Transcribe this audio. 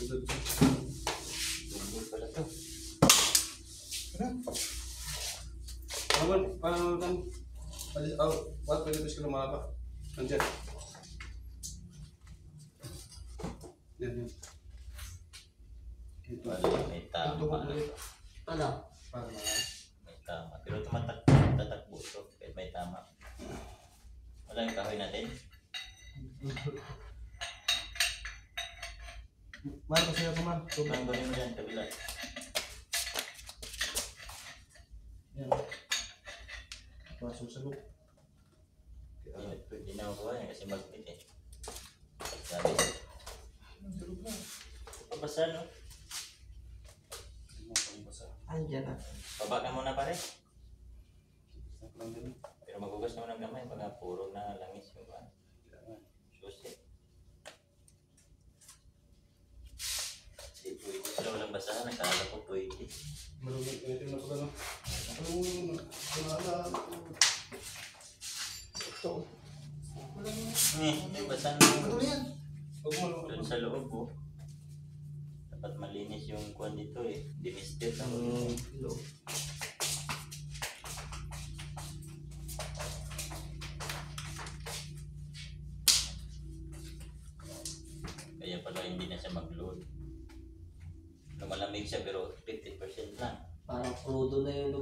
Tungkol pala to. Paano kan? What pwede ko sila mahaba? Nandiyan. Yan. Ito. May tama. Ano? Para May tama. Pero tatakbo ito. Kahit may tama. Wala yung kahoy natin. Mar, kasi ako man. Sobrang gawin mo dyan, kabila. Yan. Pasok sa loob. Hindi na makuha yan kasi magpit eh. Sabi. Pabasa no? Andiyan na. Baba ka muna pare. Lang din. Pero magugas naman ang kamay pag puro na langis yung ba. Susi. Hindi pwede sila walang basahan. Nakala ko pwede. Marunong pwede na pala no. Ito. May basahan Ano yan? doon sa loob oh. Dapat malinis yung kuwan dito eh. Dimisted lang. Hello. Kaya pala hindi na siya mag-load. Lumalamig siya pero 50% lang. Parang crudo na yung